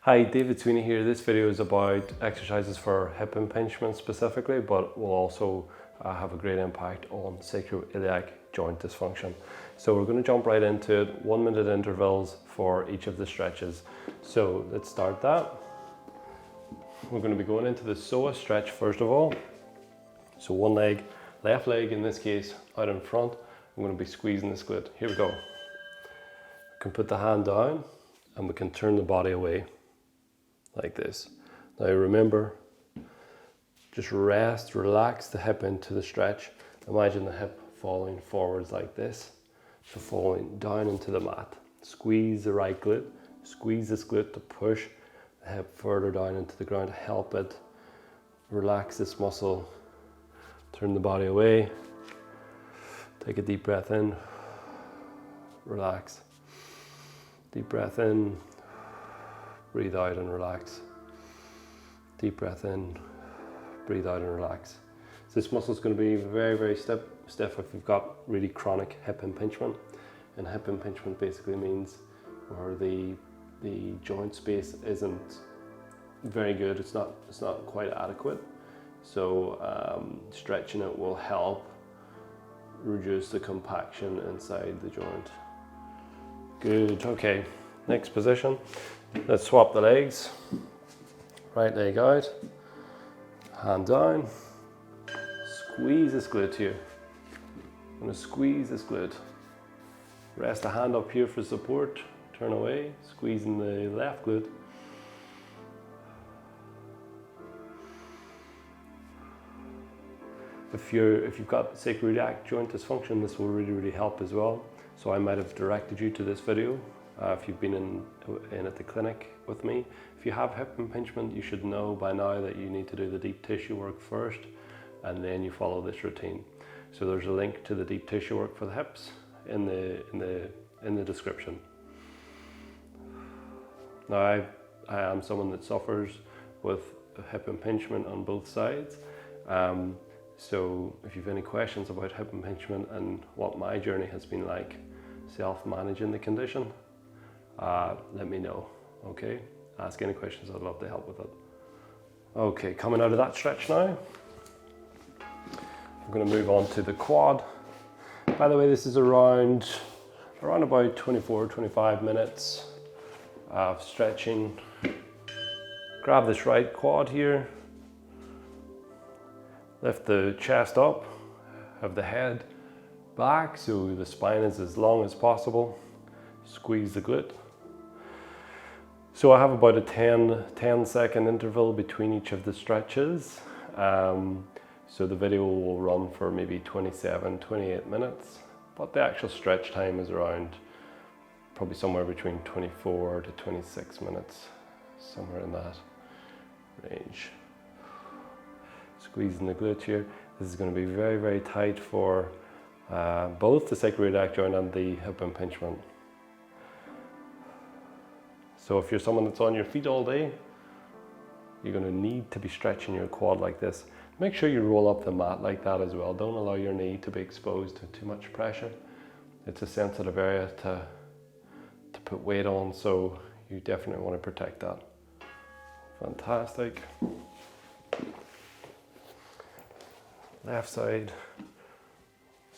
Hi, David Sweeney here. This video is about exercises for hip impingement specifically, but will also have a great impact on sacroiliac joint dysfunction. So we're going to jump right into it, 1 minute intervals for each of the stretches. So let's start that. We're going to be going into the psoas stretch first of all. So one leg, left leg in this case, out in front. I'm going to be squeezing this glute. Here we go. We can put the hand down and we can turn the body away like this. Now remember, just rest, relax the hip into the stretch. Imagine the hip falling forwards like this. So falling down into the mat. Squeeze the right glute, squeeze this glute to push the hip further down into the ground, help it. Relax this muscle, turn the body away. Take a deep breath in, relax. Deep breath in, breathe out and relax. Deep breath in, breathe out and relax. So this muscle is going to be very, very stiff if you've got really chronic hip impingement. And hip impingement basically means where the joint space isn't very good. It's not quite adequate. So stretching it will help reduce the compaction inside the joint. Good. Okay. Next position. Let's swap the legs. Right leg out, hand down, squeeze this glute here. I'm going to squeeze this glute. Rest the hand up here for support, turn away, squeezing the left glute. If you've got sacroiliac joint dysfunction, this will really help as well. So I might have directed you to this video. If you've been in at the clinic with me, if you have hip impingement, you should know by now that you need to do the deep tissue work first, and then you follow this routine. So there's a link to the deep tissue work for the hips in the description. Now I am someone that suffers with hip impingement on both sides. So if you have any questions about hip impingement and what my journey has been like self-managing the condition, let me know, okay? Ask any questions, I'd love to help with it. Okay, coming out of that stretch now, I'm going to move on to the quad. By the way, this is around about 24-25 minutes of stretching. Grab this right quad here, lift the chest up, have the head back so the spine is as long as possible. Squeeze the glute. So I have about a 10-second interval between each of the stretches. So the video will run for maybe 27-28 minutes, but the actual stretch time is around probably somewhere between 24 to 26 minutes, somewhere in that range. Squeezing the glute here. This is going to be very tight for both the sacroiliac joint and the hip impingement. So if you're someone that's on your feet all day, you're going to need to be stretching your quad like this. Make sure you roll up the mat like that as well. Don't allow your knee to be exposed to too much pressure. It's a sensitive area to put weight on, so you definitely want to protect that. Fantastic. Left side,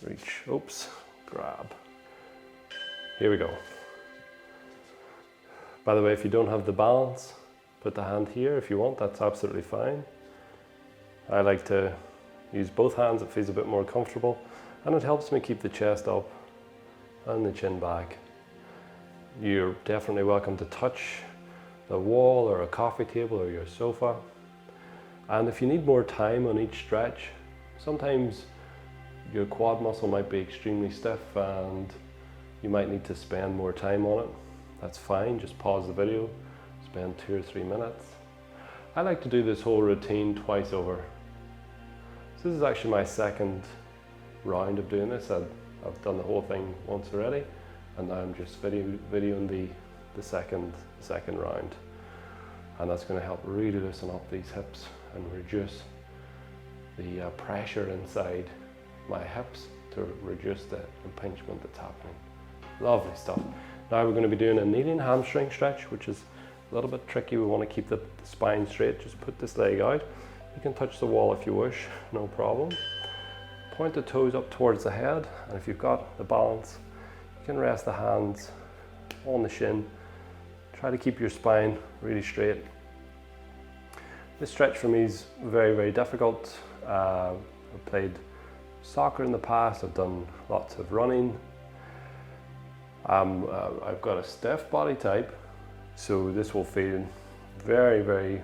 reach, oops, grab. Here we go. By the way, if you don't have the balance, put the hand here if you want, that's absolutely fine. I like to use both hands, it feels a bit more comfortable, and it helps me keep the chest up and the chin back. You're definitely welcome to touch the wall or a coffee table or your sofa. And if you need more time on each stretch, sometimes your quad muscle might be extremely stiff and you might need to spend more time on it. That's fine, just pause the video, spend 2 or 3 minutes. I like to do this whole routine twice over. So this is actually my second round of doing this. I've done the whole thing once already, and now I'm just videoing the second round. And that's going to help really loosen up these hips and reduce the pressure inside my hips to reduce the impingement that's happening. Lovely stuff. Now we're going to be doing a kneeling hamstring stretch, which is little bit tricky. We want to keep the spine straight. Just put this leg out. You can touch the wall if you wish, no problem. Point the toes up towards the head, and if you've got the balance, you can rest the hands on the shin. Try to keep your spine really straight. This stretch for me is very, very difficult. I've played soccer in the past, I've done lots of running. I've got a stiff body type, so this will feel very, very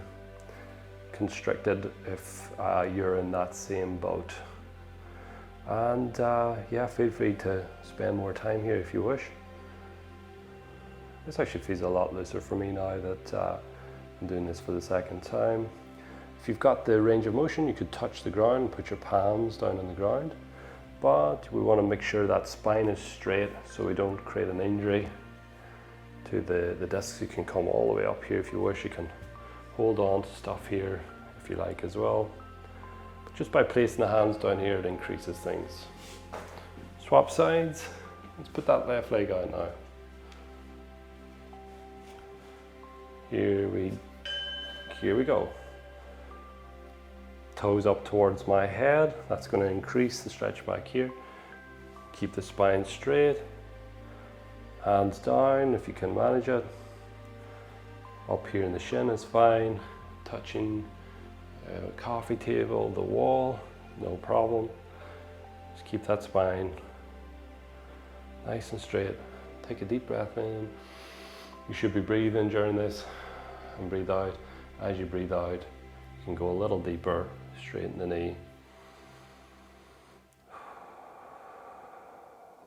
constricted if you're in that same boat. And yeah, feel free to spend more time here if you wish. This actually feels a lot looser for me now that I'm doing this for the second time. If you've got the range of motion, you could touch the ground, put your palms down on the ground, but we want to make sure that spine is straight so we don't create an injury to the discs. You can come all the way up here if you wish. You can hold on to stuff here if you like as well. But just by placing the hands down here, it increases things. Swap sides. Let's put that left leg out now. Here we go. Toes up towards my head. That's going to increase the stretch back here. Keep the spine straight. Hands down if you can manage it. Up here in the shin is fine. Touching coffee table, the wall, no problem. Just keep that spine nice and straight. Take a deep breath in. You should be breathing during this, and breathe out. As you breathe out, you can go a little deeper, straighten the knee.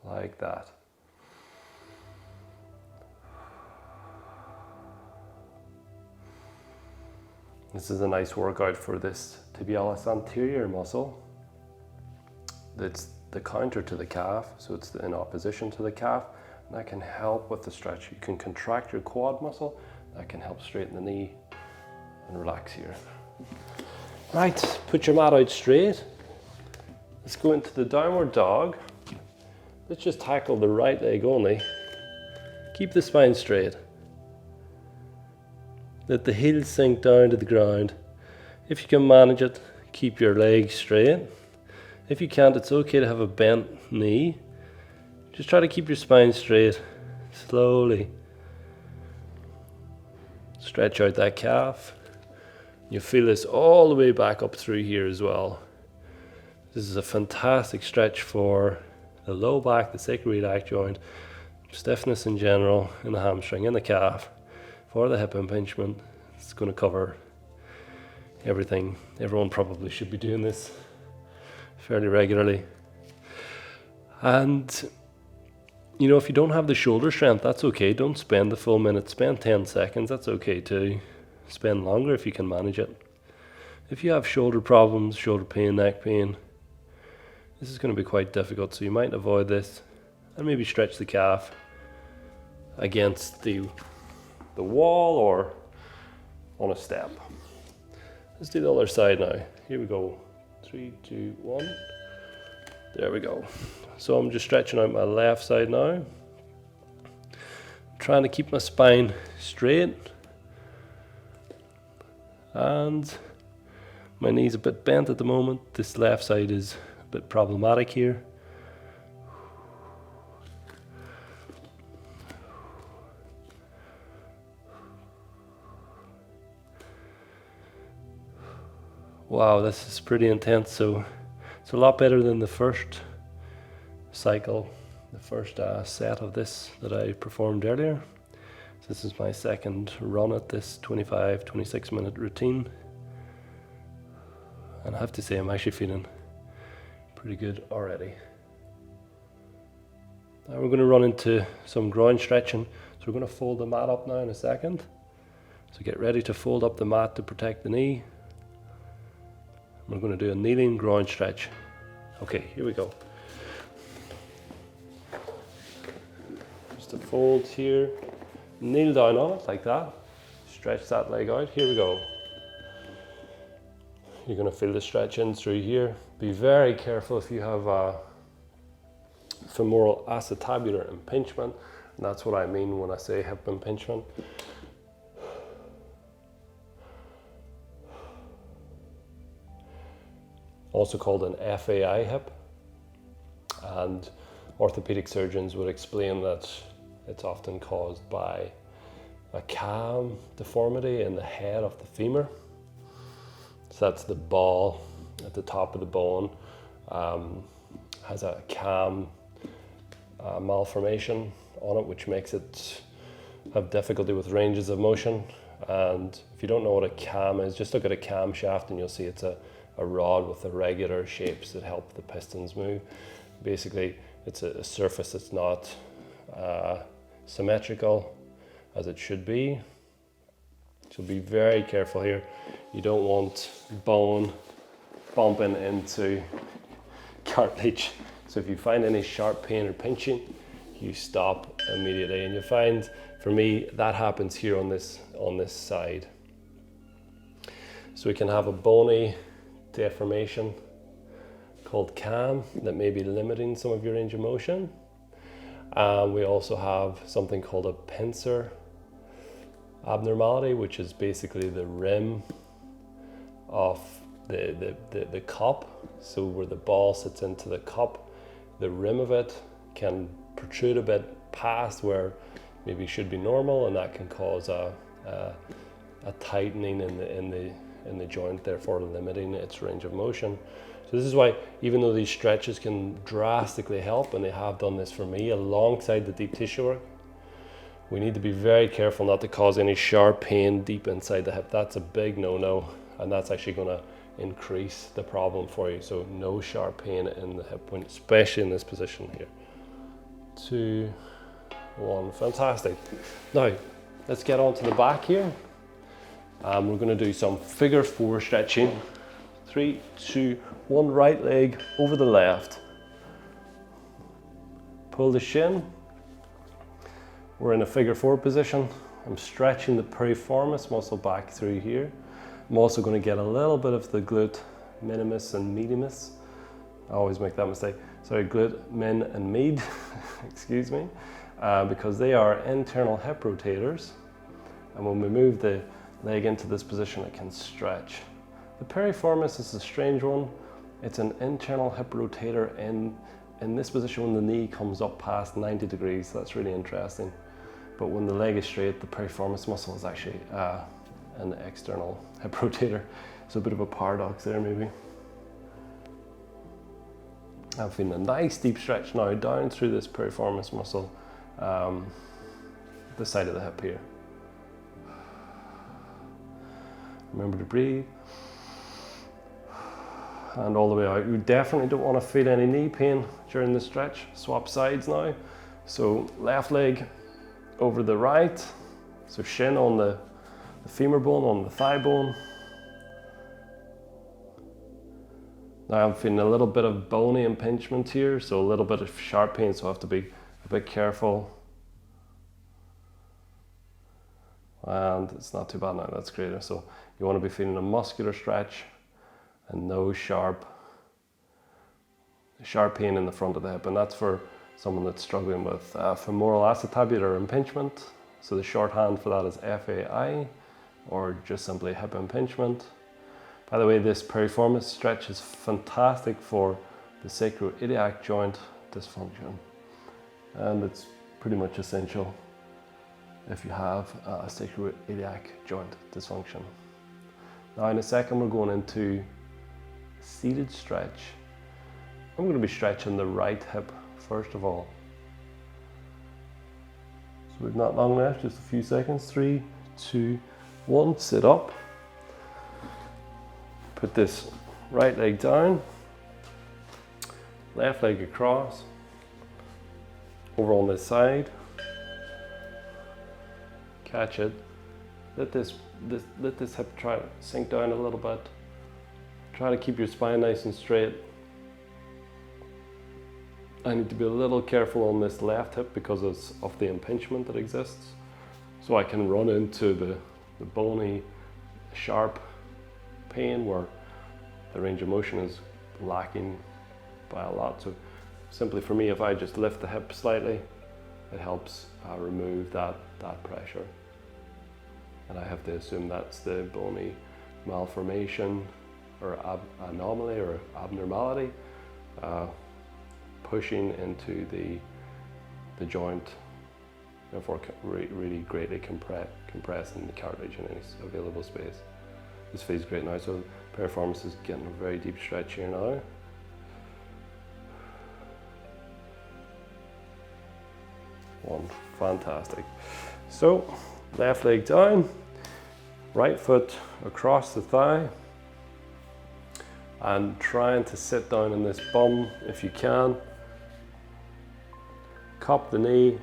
Like that. This is a nice workout for this tibialis anterior muscle. It's the counter to the calf, so it's in opposition to the calf. And that can help with the stretch. You can contract your quad muscle. That can help straighten the knee and relax here. Right, put your mat out straight. Let's go into the downward dog. Let's just tackle the right leg only. Keep the spine straight. Let the heels sink down to the ground. If you can manage it, keep your legs straight. If you can't, it's okay to have a bent knee. Just try to keep your spine straight, slowly. Stretch out that calf. You feel this all the way back up through here as well. This is a fantastic stretch for the low back, the sacroiliac joint, stiffness in general, in the hamstring, in the calf, for the hip impingement. It's going to cover everything. Everyone probably should be doing this fairly regularly. And you know, if you don't have the shoulder strength, that's okay. Don't spend the full minute. Spend 10 seconds. That's okay too. Spend longer if you can manage it. If you have shoulder problems, shoulder pain, neck pain, this is going to be quite difficult. So you might avoid this and maybe stretch the calf against the wall or on a step. Let's do the other side now. Here we go. 3, 2, 1. There we go. So I'm just stretching out my left side now. Trying to keep my spine straight. And my knee's a bit bent at the moment. This left side is a bit problematic here. Wow, this is pretty intense. So it's a lot better than the first cycle, the first set of this that I performed earlier. So this is my second run at this 25-26 minute routine. And I have to say I'm actually feeling pretty good already. Now we're going to run into some groin stretching. So we're going to fold the mat up now in a second. So get ready to fold up the mat to protect the knee. We're going to do a kneeling groin stretch. Okay, here we go. Just a fold here. Kneel down on it like that. Stretch that leg out. Here we go. You're going to feel the stretch in through here. Be very careful if you have femoral acetabular impingement. And that's what I mean when I say hip impingement. also called an FAI hip. And orthopedic surgeons would explain that it's often caused by a cam deformity in the head of the femur. So that's the ball at the top of the bone, has a cam malformation on it, which makes it have difficulty with ranges of motion. And if you don't know what a cam is, just look at a camshaft and you'll see it's a rod with irregular shapes that help the pistons move. Basically, it's a surface that's not symmetrical as it should be. So be very careful here. You don't want bone bumping into cartilage. So if you find any sharp pain or pinching, you stop immediately. And you find, for me, that happens here on this side. So we can have a bony deformation called cam that may be limiting some of your range of motion. We also have something called a pincer abnormality, which is basically the rim of the cup. So where the ball sits into the cup, the rim of it can protrude a bit past where maybe should be normal, and that can cause a tightening in the joint, therefore limiting its range of motion. So this is why, even though these stretches can drastically help, and they have done this for me alongside the deep tissue work, we need to be very careful not to cause any sharp pain deep inside the hip. That's a big no-no, and that's actually going to increase the problem for you. So no sharp pain in the hip point, especially in this position here. 2, 1, fantastic. Now, let's get on to the back here. We're going to do some figure 4 stretching. 3, 2, 1, right leg over the left. Pull the shin. We're in a figure 4 position. I'm stretching the piriformis muscle back through here. I'm also going to get a little bit of the glute minimus and medius. I always make that mistake. Sorry, glute min and med, excuse me, because they are internal hip rotators. And when we move the leg into this position, it can stretch. The piriformis is a strange one. It's an internal hip rotator in this position when the knee comes up past 90 degrees. That's really interesting. But when the leg is straight, the piriformis muscle is actually an external hip rotator. So a bit of a paradox there maybe. I'm feeling a nice deep stretch now down through this piriformis muscle, the side of the hip here. Remember to breathe. And all the way out. You definitely don't want to feel any knee pain during the stretch. Swap sides now. So left leg over the right. So shin on the femur bone, on the thigh bone. Now I'm feeling a little bit of bony impingement here, so a little bit of sharp pain, so I have to be a bit careful. And it's not too bad now, that's great. So you want to be feeling a muscular stretch and no sharp pain in the front of the hip. And that's for someone that's struggling with femoral acetabular impingement. So the shorthand for that is FAI, or just simply hip impingement. By the way, this piriformis stretch is fantastic for the sacroiliac joint dysfunction. And it's pretty much essential if you have a sacroiliac joint dysfunction. Now in a second we're going into seated stretch. I'm going to be stretching the right hip first of all. So we've not long left, just a few seconds. 3, 2, 1, sit up. Put this right leg down, left leg across, over on this side. Catch it. Let this hip try to sink down a little bit. Try to keep your spine nice and straight. I need to be a little careful on this left hip because of the impingement that exists. So I can run into the bony, sharp pain where the range of motion is lacking by a lot. So simply for me, if I just lift the hip slightly, it helps remove that pressure. And I have to assume that's the bony malformation or anomaly or abnormality, pushing into the joint, therefore really greatly compressing the cartilage in any available space. This feels great now, so piriformis is getting a very deep stretch here now. One, fantastic. So, left leg down, right foot across the thigh, and trying to sit down in this bum if you can. Cup the knee,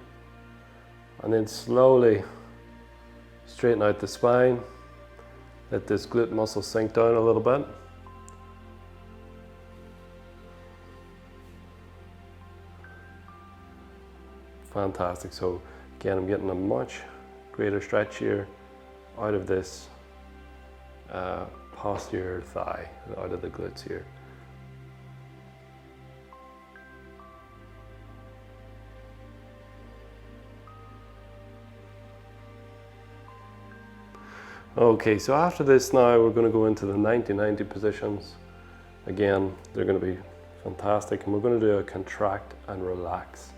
and then slowly straighten out the spine. Let this glute muscle sink down a little bit. Fantastic. So again, I'm getting a much greater stretch here out of this posterior thigh, out of the glutes here. Okay, so after this now we're going to go into the 90-90 positions. Again, they're going to be fantastic, and we're going to do a contract and relax.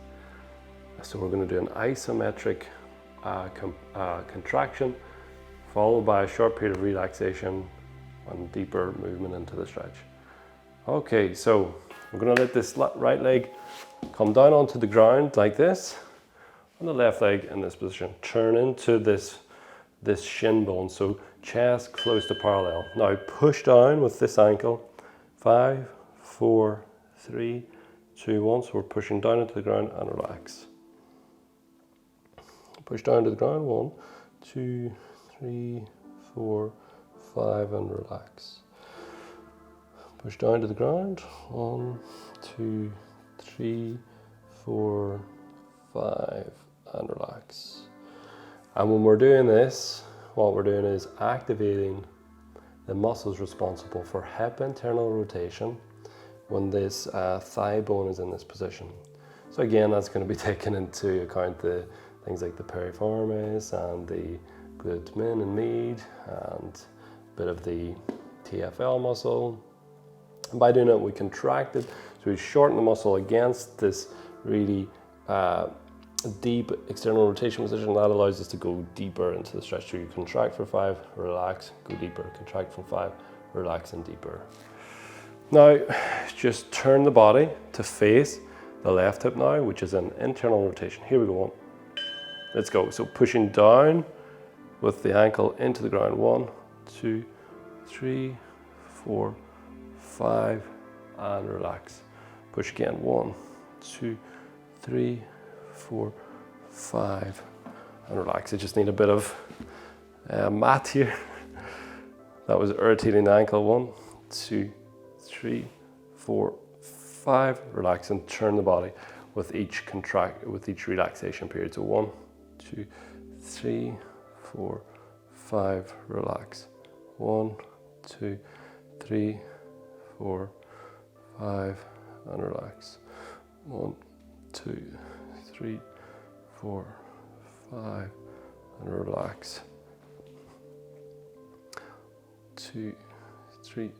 So we're going to do an isometric contraction followed by a short period of relaxation and deeper movement into the stretch. Okay, so we're going to let this right leg come down onto the ground like this, and the left leg in this position. Turn into this shin bone, so chest close to parallel. Now push down with this ankle. 5, 4, 3, 2, 1. So we're pushing down into the ground and relax. Push down to the ground. 1, 2, 3, 4, 5, and relax. Push down to the ground. 1, 2, 3, 4, 5, and relax. And when we're doing this, what we're doing is activating the muscles responsible for hip internal rotation when this thigh bone is in this position. So again, that's going to be taken into account the things like the piriformis and the glute min and med and a bit of the TFL muscle. And by doing it, we contract it, so we shorten the muscle against this really deep external rotation position. That allows us to go deeper into the stretch. So you contract for 5, relax, go deeper, contract for 5, relax, and deeper. Now, just turn the body to face the left hip now, which is an internal rotation. Here we go. 1. Let's go. So pushing down with the ankle into the ground. 1, 2, 3, 4, 5, and relax. Push again. 1, 2, 3, 4, 5, and relax. I just need a bit of mat here. That was irritating the ankle. 1, 2, 3, 4, 5. Relax and turn the body with each relaxation period. So 1, 2, 3, 4, 5. Relax. 1, 2, 3, 4, 5, and relax. 1, 2, 3, 4, 5, and relax. 2, 3,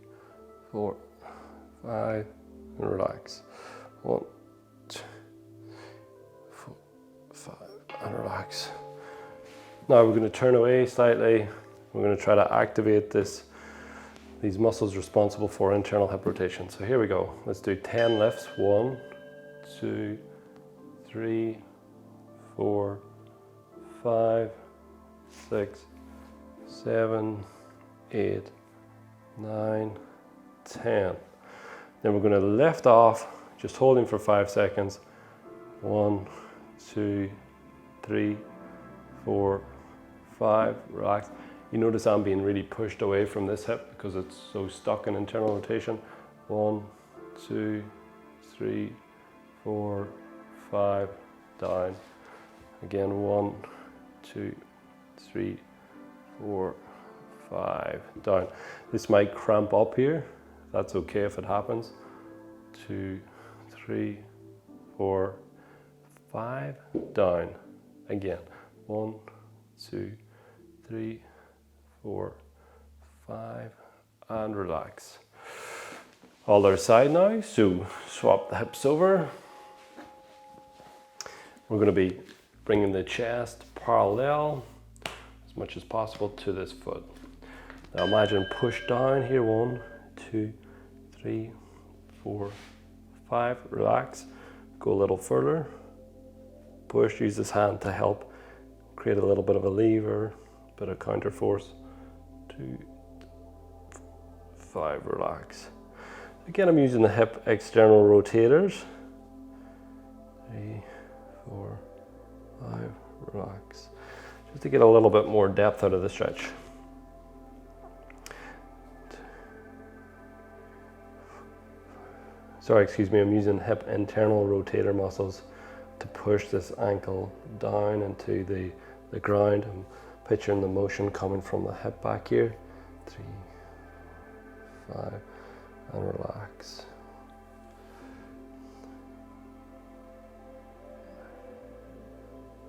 4, 5, and relax. 1, 2, 4, 5, and relax. Now we're going to turn away slightly. We're going to try to activate these muscles responsible for internal hip rotation. So here we go. Let's do 10 lifts. 1, 2, 3, 4, 5, 6, 7, 8, 9, 10. Then we're going to lift off, just holding for 5 seconds. 1, 2, 3, 4, 5. Relax. You notice I'm being really pushed away from this hip because it's so stuck in internal rotation. 1, 2, 3, 4, 5. Down. Again, 1, 2, 3, 4, 5. Down. This might cramp up here. That's okay if it happens. 2, 3, 4, 5. Down. Again. 1, 2, 3, 4, 5. and relax. Other side now, so swap the hips over. We're going to be bringing the chest parallel as much as possible to this foot. Now imagine push down here, 1, 2, 3, 4, 5, relax, go a little further, push, use this hand to help create a little bit of a lever, bit of counter force, 2, 5, relax. Again, I'm using the hip external rotators, 3, 4, 5, relax, just to get a little bit more depth out of the stretch. Sorry, excuse me, I'm using hip internal rotator muscles to push this ankle down into the ground. I'm picturing the motion coming from the hip back here. 3, 5, and relax.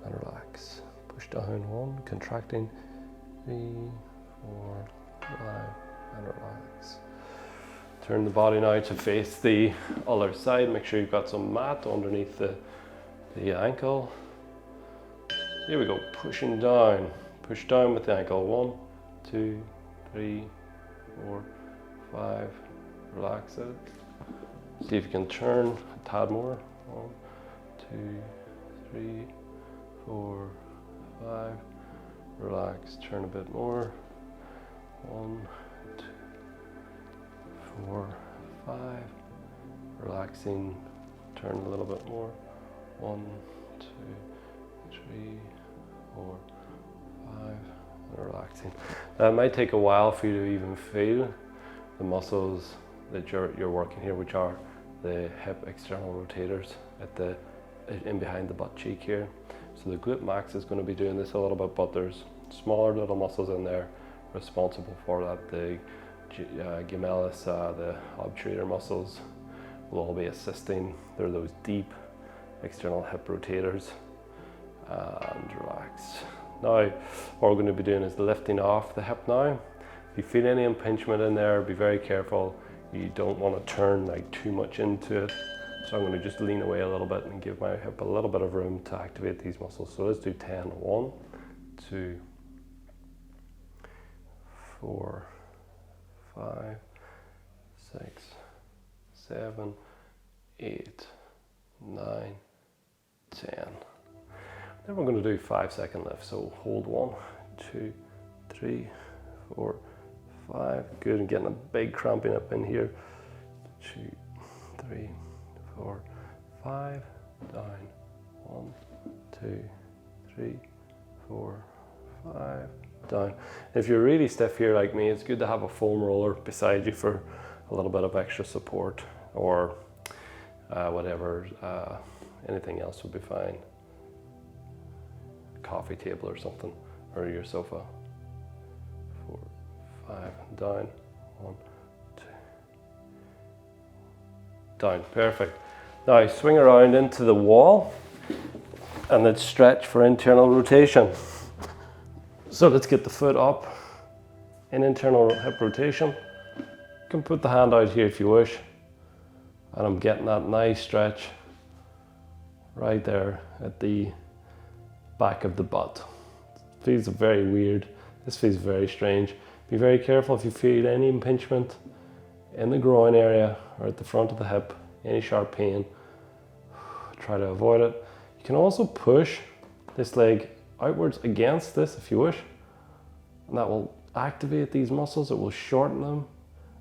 And relax. Push down, 1, contracting, 3, 4, 5, and relax. Turn the body now to face the other side. Make sure you've got some mat underneath the ankle. Here we go, pushing down. Push down with the ankle. 1, 2, 3, 4, 5. Relax it. See if you can turn a tad more. 1, 2, 3, 4, 5. Relax, turn a bit more. 1, 2, 4, 5. Relaxing, turn a little bit more. 1, 2, 3, 4, 5. And relaxing. That might take a while for you to even feel the muscles that you're working here, which are the hip external rotators in behind the butt cheek here. So the glute max is going to be doing this a little bit, but there's smaller little muscles in there responsible for that. The gemellus, the obturator muscles will all be assisting. They're those deep external hip rotators. And relax. Now what we're going to be doing is lifting off the hip now. If you feel any impingement in there, be very careful. You don't want to turn like too much into it. So I'm going to just lean away a little bit and give my hip a little bit of room to activate these muscles. So let's do 10. 1, 2, 4, 5, 6, 7, 8, 9, 10. Then we're going to do 5-second lifts. So hold 1, 2, 3, 4, 5. Good, and getting a big cramping up in here. 2, 3, 4, 5. Down. 1, 2, 3, 4, 5. Down. If you're really stiff here like me, it's good to have a foam roller beside you for a little bit of extra support, or whatever, anything else would be fine. Coffee table or something, or your sofa. 4, 5, down. 1, 2, down. Perfect. Now swing around into the wall and let's stretch for internal rotation. So let's get the foot up in internal hip rotation. You can put the hand out here if you wish, and I'm getting that nice stretch right there at the back of the butt. It feels very weird. This feels very strange. Be very careful if you feel any impingement in the groin area or at the front of the hip, any sharp pain. Try to avoid it. You can also push this leg outwards against this if you wish, and that will activate these muscles. It will shorten them,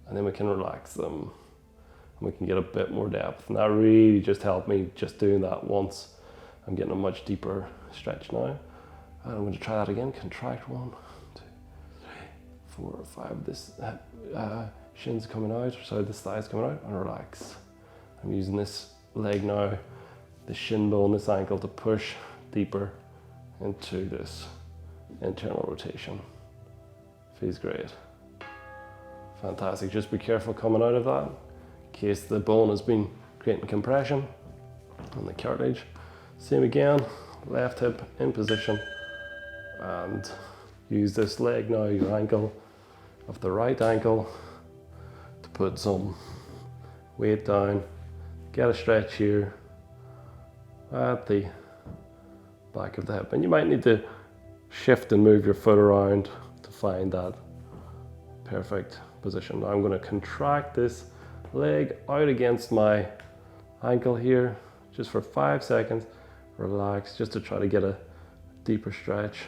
and then we can relax them, and we can get a bit more depth. And that really just helped me just doing that once. I'm getting a much deeper stretch now, and I'm going to try that again. Contract 1, 2, 3, 4, 5. This shin's coming out, so this thigh's coming out, and relax. I'm using this leg now, the shin bone, this ankle, to push deeper into this internal rotation. Feels great. Fantastic. Just be careful coming out of that in case the bone has been creating compression on the cartilage. Same again, left hip in position, and use this leg now, your ankle of the right ankle, put some weight down, get a stretch here at the back of the hip. And you might need to shift and move your foot around to find that perfect position. Now I'm going to contract this leg out against my ankle here just for 5 seconds. Relax, just to try to get a deeper stretch.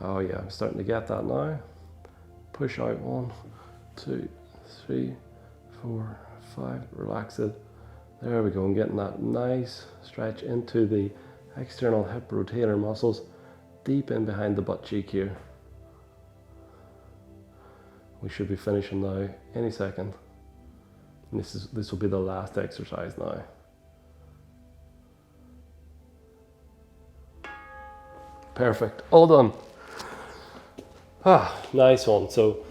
Oh yeah, I'm starting to get that now. Push out 1, 2, 3, 4, 5. Relax it. There we go. I'm getting that nice stretch into the external hip rotator muscles deep in behind the butt cheek here. We should be finishing now any second. And this will be the last exercise now. Perfect, all done. Nice one. So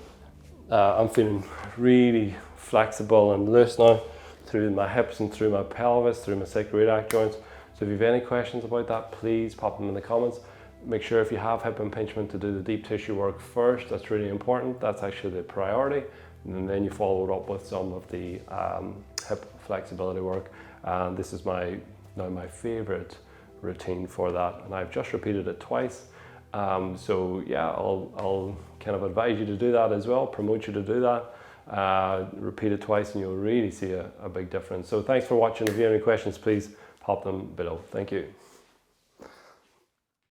I'm feeling really flexible and loose now through my hips and through my pelvis, through my sacroiliac joints. So if you have any questions about that, please pop them in the comments. Make sure if you have hip impingement to do the deep tissue work first. That's really important. That's actually the priority. And then you follow it up with some of the hip flexibility work. And this is now my favorite routine for that. And I've just repeated it twice. So yeah, I'll kind of advise you to do that as well, promote you to do that. Repeat it twice and you'll really see a big difference. So thanks for watching. If you have any questions, please pop them below. Thank you.